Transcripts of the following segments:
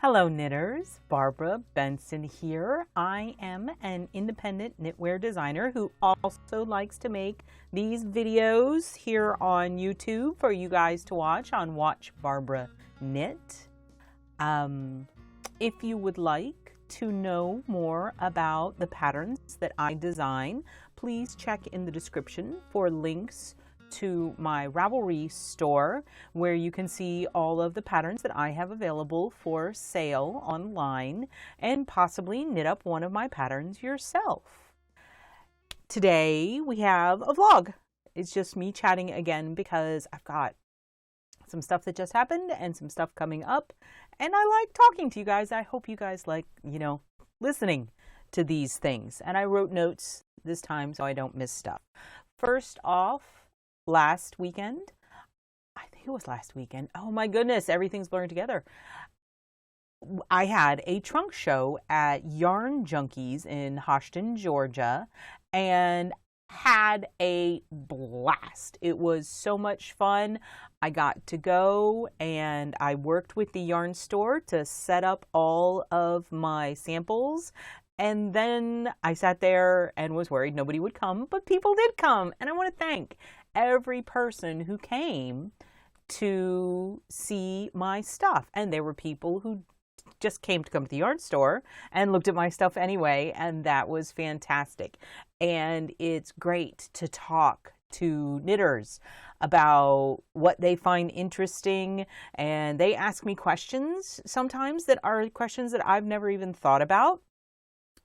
Hello knitters, Barbara Benson here. I am an independent knitwear designer who also likes to make these videos here on YouTube for you guys to watch on Watch Barbara Knit. If you would like to know more about the patterns that I design, please check in the description for links to my Ravelry store where you can see all of the patterns that I have available for sale online and possibly knit up one of my patterns yourself. Today we have a vlog. It's just me chatting again because I've got some stuff that just happened and some stuff coming up, and I like talking to you guys. I hope you guys like, listening to these things. And I wrote notes this time so I don't miss stuff. First off, last weekend, I think it was last weekend. Oh my goodness, everything's blurring together. I had a trunk show at Yarn Junkies in Hoshton, Georgia, and had a blast. It was so much fun. I got to go and I worked with the yarn store to set up all of my samples. And then I sat there and was worried nobody would come, but people did come. And I want to thank every person who came to see my stuff. And there were people who just came to come to the yarn store and looked at my stuff anyway, and that was fantastic. And it's great to talk to knitters about what they find interesting, and they ask me questions sometimes that are questions that I've never even thought about.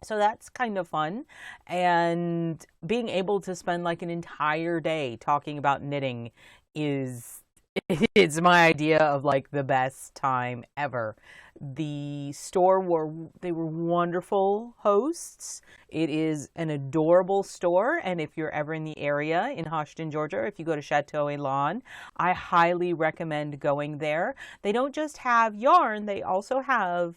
So that's kind of fun, and being able to spend like an entire day talking about knitting it's my idea of like the best time ever. The store they were wonderful hosts. It is an adorable store, and if you're ever in the area in Hoshton, Georgia, if you go to Chateau Elan, I highly recommend going there. They don't just have yarn, they also have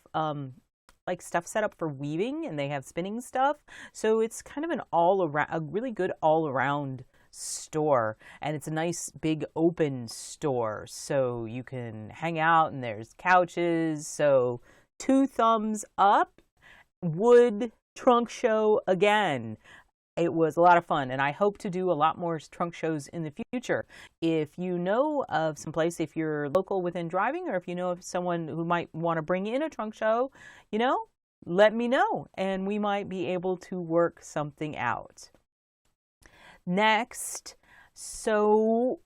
like stuff set up for weaving, and they have spinning stuff. So it's kind of a really good all around store, and it's a nice big open store, so you can hang out, and there's couches. So 2 thumbs up. Would trunk show again. It was a lot of fun, and I hope to do a lot more trunk shows in the future. If you know of some place, if you're local within driving, or if you know of someone who might want to bring in a trunk show, let me know, and we might be able to work something out. Next, so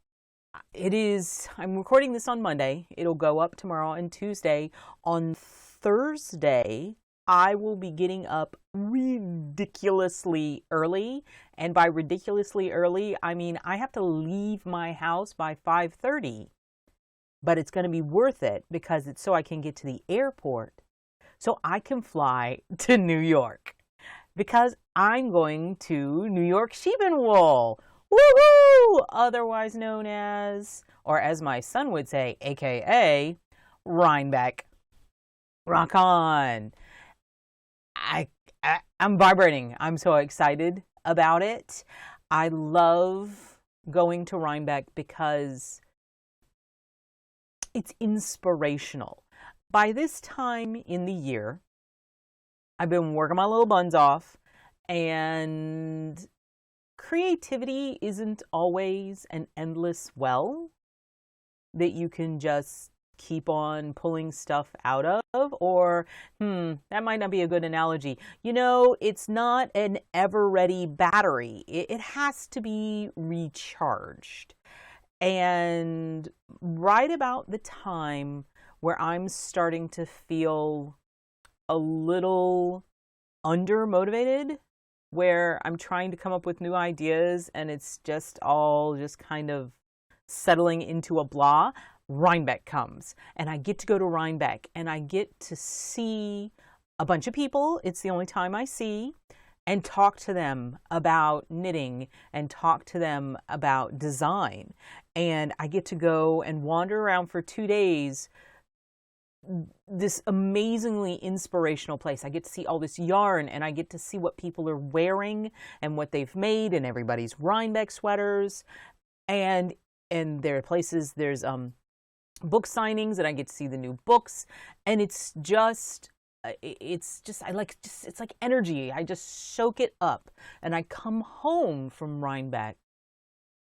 I'm recording this on Monday. It'll go up tomorrow and Tuesday. On Thursday, I will be getting up ridiculously early. And by ridiculously early, I mean I have to leave my house by 5:30. But it's going to be worth it because it's so I can get to the airport so I can fly to New York. Because I'm going to New York Sheep and Wool, woohoo! Otherwise known as, or as my son would say, AKA, Rhinebeck. Rock on! I'm vibrating. I'm so excited about it. I love going to Rhinebeck because it's inspirational. By this time in the year, I've been working my little buns off, and creativity isn't always an endless well that you can just keep on pulling stuff out of, or, that might not be a good analogy. It's not an ever-ready battery. It has to be recharged. And right about the time where I'm starting to feel a little under-motivated, where I'm trying to come up with new ideas and it's just all just kind of settling into a blah, Rhinebeck comes. And I get to go to Rhinebeck and I get to see a bunch of people. It's the only time I see, and talk to them about knitting and talk to them about design. And I get to go and wander around for 2 days, this amazingly inspirational place. I get to see all this yarn, and I get to see what people are wearing and what they've made, and everybody's Rhinebeck sweaters. And there are places, there's book signings and I get to see the new books, and it's just it's like energy. I just soak it up, and I come home from Rhinebeck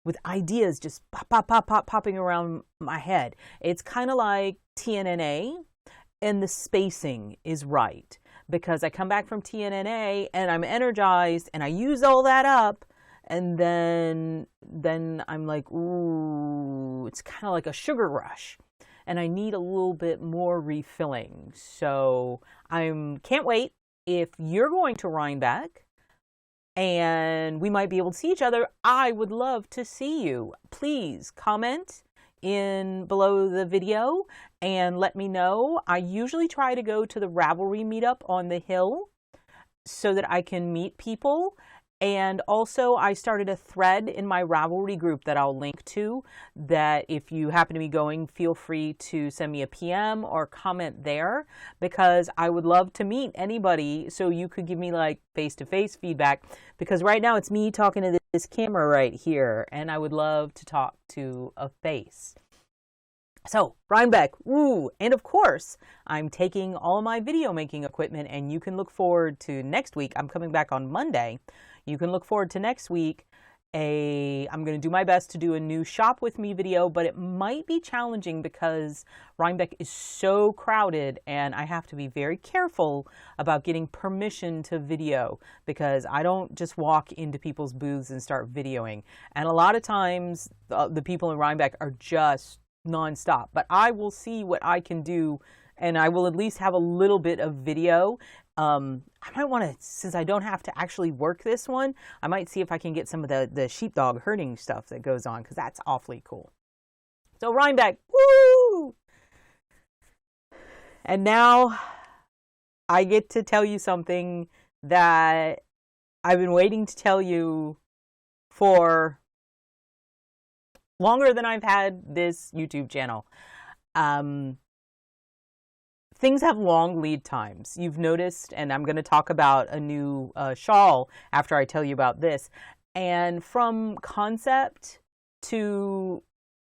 with ideas just popping around my head. It's kind of like TNNA, and the spacing is right because I come back from TNNA and I'm energized and I use all that up, and then I'm like, ooh, it's kind of like a sugar rush, and I need a little bit more refilling. So can't wait. If you're going to Rhinebeck and we might be able to see each other, I would love to see you. Please comment in below the video and let me know. I usually try to go to the Ravelry meetup on the hill so that I can meet people. And also I started a thread in my Ravelry group that I'll link to, that if you happen to be going, feel free to send me a PM or comment there, because I would love to meet anybody so you could give me like face-to-face feedback, because right now it's me talking to this camera right here and I would love to talk to a face. So Rhinebeck, woo! And of course, I'm taking all my video making equipment, and you can look forward to next week. I'm coming back on Monday. You can look forward to next week. I'm going to do my best to do a new shop with me video, but it might be challenging because Rhinebeck is so crowded and I have to be very careful about getting permission to video, because I don't just walk into people's booths and start videoing. And a lot of times the people in Rhinebeck are just nonstop, but I will see what I can do, and I will at least have a little bit of video. I might want to, since I don't have to actually work this one, I might see if I can get some of the sheepdog herding stuff that goes on, because that's awfully cool. So Rhinebeck, woo! And now I get to tell you something that I've been waiting to tell you for longer than I've had this YouTube channel. Things have long lead times. You've noticed, and I'm going to talk about a new shawl after I tell you about this. And from concept to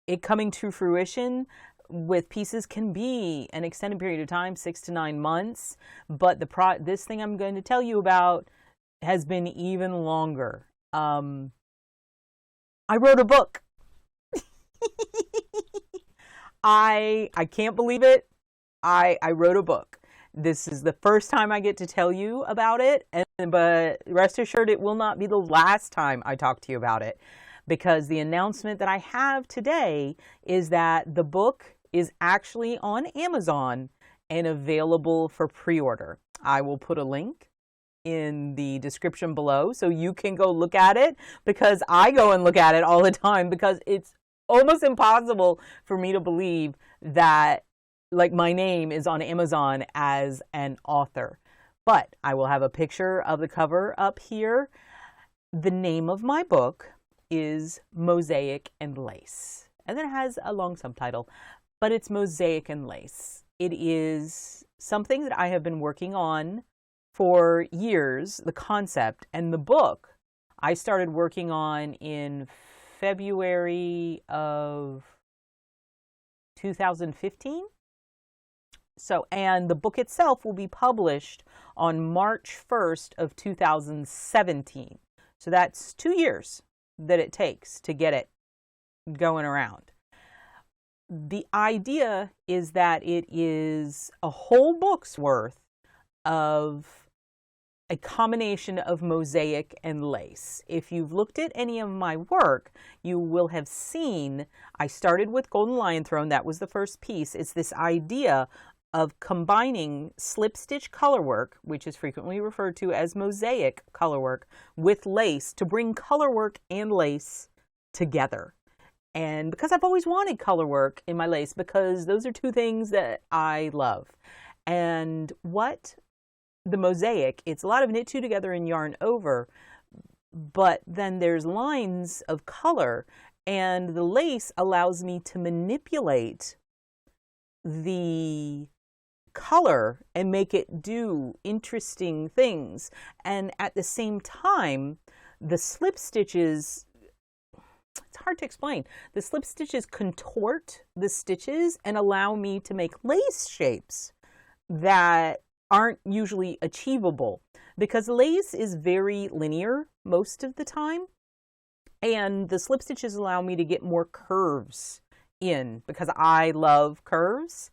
it coming to fruition with pieces can be an extended period of time, 6 to 9 months. But this thing I'm going to tell you about has been even longer. I wrote a book. I can't believe it. I wrote a book. This is the first time I get to tell you about it, but rest assured it will not be the last time I talk to you about it, because the announcement that I have today is that the book is actually on Amazon and available for pre-order. I will put a link in the description below so you can go look at it, because I go and look at it all the time, because it's almost impossible for me to believe that like my name is on Amazon as an author. But I will have a picture of the cover up here. The name of my book is Mosaic and Lace, and then it has a long subtitle, but it's Mosaic and Lace. It is something that I have been working on for years, the concept, and the book I started working on in February of 2015. So, and the book itself will be published on March 1st of 2017. So that's 2 years that it takes to get it going around. The idea is that it is a whole book's worth of a combination of mosaic and lace. If you've looked at any of my work, you will have seen I started with Golden Lion Throne. That was the first piece. It's this idea of combining slip stitch color work, which is frequently referred to as mosaic color work, with lace to bring color work and lace together. And because I've always wanted color work in my lace, because those are two things that I love. And what the mosaic, it's a lot of knit two together and yarn over, but then there's lines of color, and the lace allows me to manipulate the color and make it do interesting things. And at the same time, the slip stitches it's hard to explain. The slip stitches contort the stitches and allow me to make lace shapes that aren't usually achievable, because lace is very linear most of the time, and the slip stitches allow me to get more curves in because I love curves.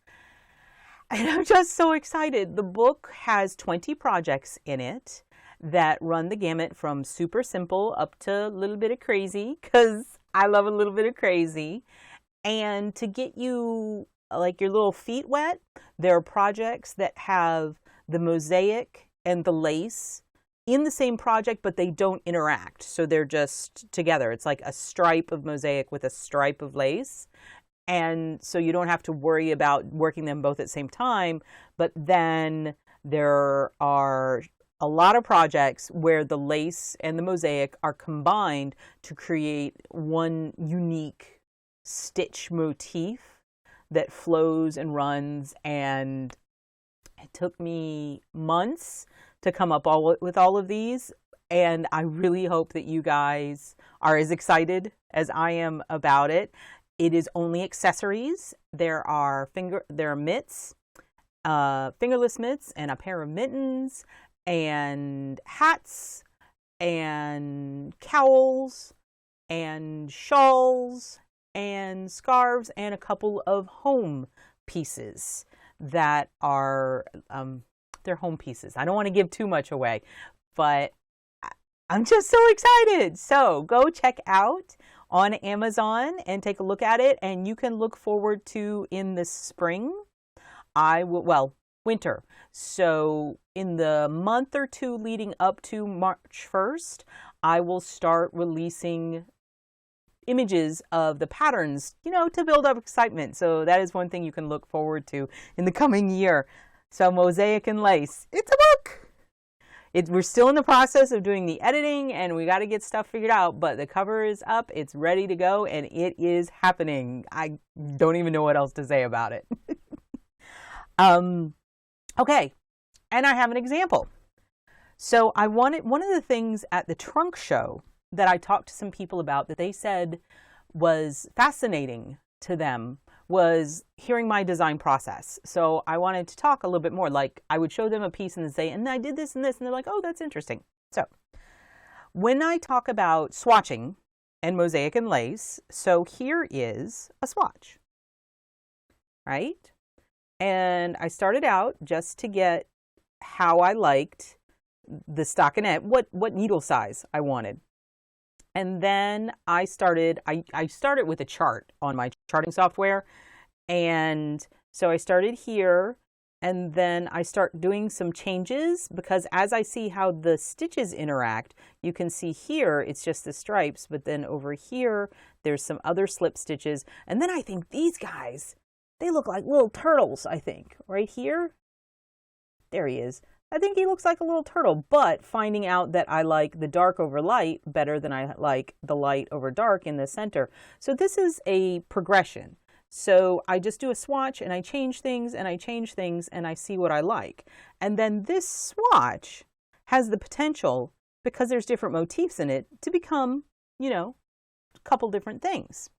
And I'm just so excited. The book has 20 projects in it that run the gamut from super simple up to a little bit of crazy, because I love a little bit of crazy. And to get you like your little feet wet, there are projects that have the mosaic and the lace in the same project, but they don't interact. So they're just together. It's like a stripe of mosaic with a stripe of lace. And so you don't have to worry about working them both at the same time. But then there are a lot of projects where the lace and the mosaic are combined to create one unique stitch motif that flows and runs. And it took me months to come up with all of these. And I really hope that you guys are as excited as I am about it. It is only accessories. There are mitts, fingerless mitts, and a pair of mittens, and hats, and cowls, and shawls, and scarves, and a couple of home pieces that are they're home pieces. I don't want to give too much away, but I'm just so excited. So go check out on Amazon and take a look at it. And you can look forward to in the spring, winter. So in the month or two leading up to March 1st, I will start releasing images of the patterns, to build up excitement. So that is one thing you can look forward to in the coming year. So Mosaic and Lace, it's a book. We're still in the process of doing the editing, and we got to get stuff figured out, but the cover is up, it's ready to go, and it is happening. I don't even know what else to say about it. Okay, and I have an example. So one of the things at the trunk show that I talked to some people about that they said was fascinating to them was hearing my design process. So I wanted to talk a little bit more. Like, I would show them a piece and then say, and I did this and this, and they're like, oh, that's interesting. So when I talk about swatching and mosaic and lace, so here is a swatch, right? And I started out just to get how I liked the stockinette, what needle size I wanted. And then I started with a chart on my charting software. And so I started here, and then I start doing some changes, because as I see how the stitches interact, you can see here it's just the stripes, but then over here there's some other slip stitches. And then I think these guys, they look like little turtles, I think. Right here, there he is. I think he looks like a little turtle, but finding out that I like the dark over light better than I like the light over dark in the center. So this is a progression. So I just do a swatch and I change things and I change things and I see what I like. And then this swatch has the potential, because there's different motifs in it, to become, a couple different things.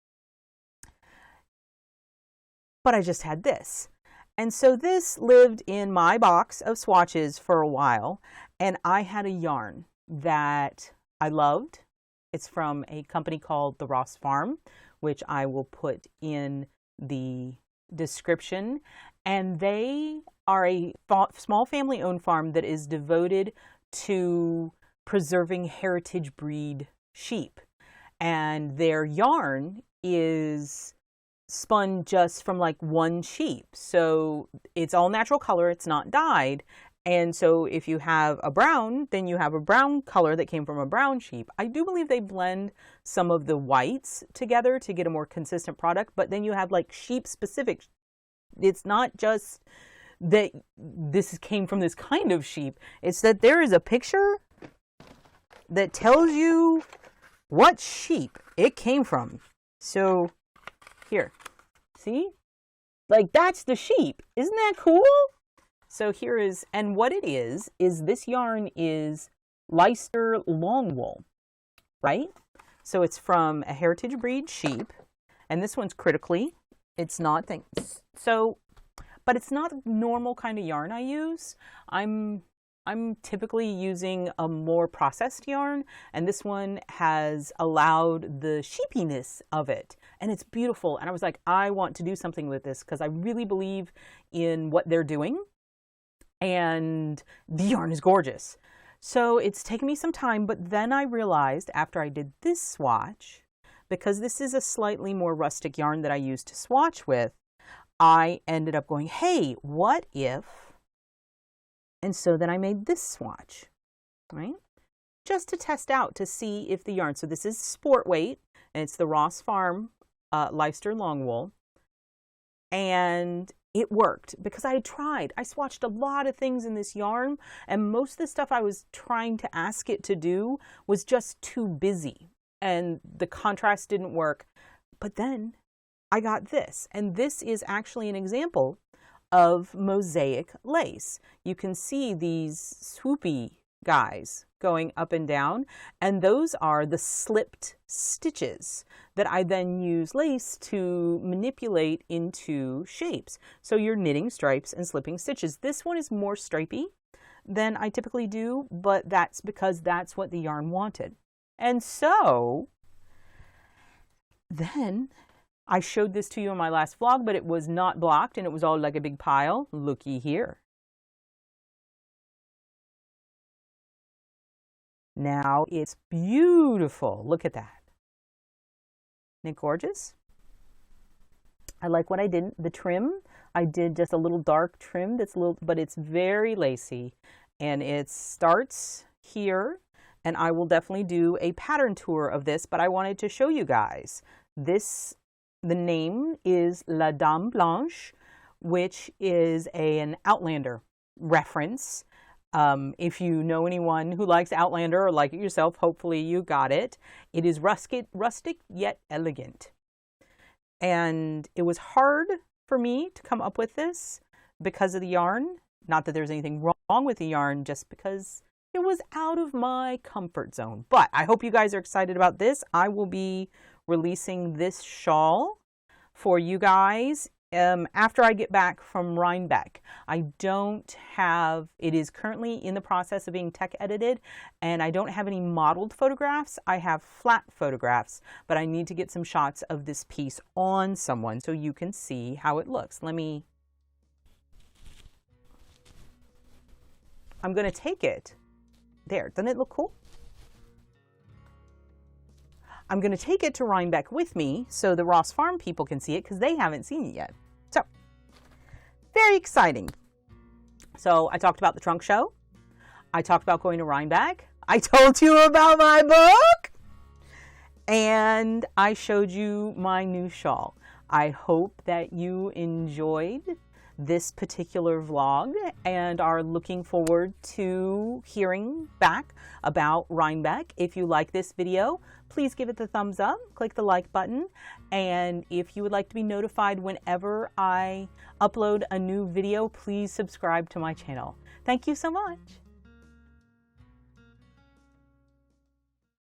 But I just had this. And so this lived in my box of swatches for a while, and I had a yarn that I loved. It's from a company called The Ross Farm, which I will put in the description. And they are a small family-owned farm that is devoted to preserving heritage breed sheep. And their yarn is spun just from like one sheep. So it's all natural color, it's not dyed. And so if you have a brown, then you have a brown color that came from a brown sheep. I do believe they blend some of the whites together to get a more consistent product, but then you have like sheep specific. It's not just that this came from this kind of sheep. It's that there is a picture that tells you what sheep it came from. So here, see? Like, that's the sheep. Isn't that cool? So here is, and what it is this yarn is Leicester long wool, right? So it's from a heritage breed sheep, and this one's critically. It's not but it's not the normal kind of yarn I use. I'm typically using a more processed yarn, and this one has allowed the sheepiness of it, and it's beautiful. And I was like, I want to do something with this because I really believe in what they're doing, and the yarn is gorgeous. So it's taken me some time, but then I realized after I did this swatch, because this is a slightly more rustic yarn that I use to swatch with, I ended up going, hey, what if? And so then I made this swatch, right? Just to test out to see if the yarn, so this is sport weight, and it's the Ross Farm Leicester long wool. And it worked because I tried. I swatched a lot of things in this yarn, and most of the stuff I was trying to ask it to do was just too busy, and the contrast didn't work. But then I got this, and this is actually an example of mosaic lace. You can see these swoopy guys going up and down, and those are the slipped stitches that I then use lace to manipulate into shapes. So you're knitting stripes and slipping stitches. This one is more stripy than I typically do, but that's because that's what the yarn wanted. And so then I showed this to you in my last vlog, but it was not blocked and it was all like a big pile. Looky here. Now it's beautiful. Look at that. Isn't it gorgeous? I like what I did. The trim, I did just a little dark trim that's a little, but it's very lacy, and it starts here, and I will definitely do a pattern tour of this, but I wanted to show you guys this. The name is La Dame Blanche, which is an Outlander reference. If you know anyone who likes Outlander or like it yourself, hopefully you got it. It is rustic yet elegant. And it was hard for me to come up with this because of the yarn. Not that there's anything wrong with the yarn, just because it was out of my comfort zone. But I hope you guys are excited about this. I will be releasing this shawl for you guys after I get back from Rhinebeck. I don't have, it is currently in the process of being tech edited, and I don't have any modeled photographs. I have flat photographs, but I need to get some shots of this piece on someone so you can see how it looks. I'm going to take it. There, doesn't it look cool? I'm going to take it to Rhinebeck with me so the Ross Farm people can see it because they haven't seen it yet. So, very exciting. So I talked about the trunk show. I talked about going to Rhinebeck. I told you about my book. And I showed you my new shawl. I hope that you enjoyed this particular vlog and are looking forward to hearing back about Rhinebeck. If you like this video, please give it the thumbs up, click the like button, and if you would like to be notified whenever I upload a new video, please subscribe to my channel. Thank you so much.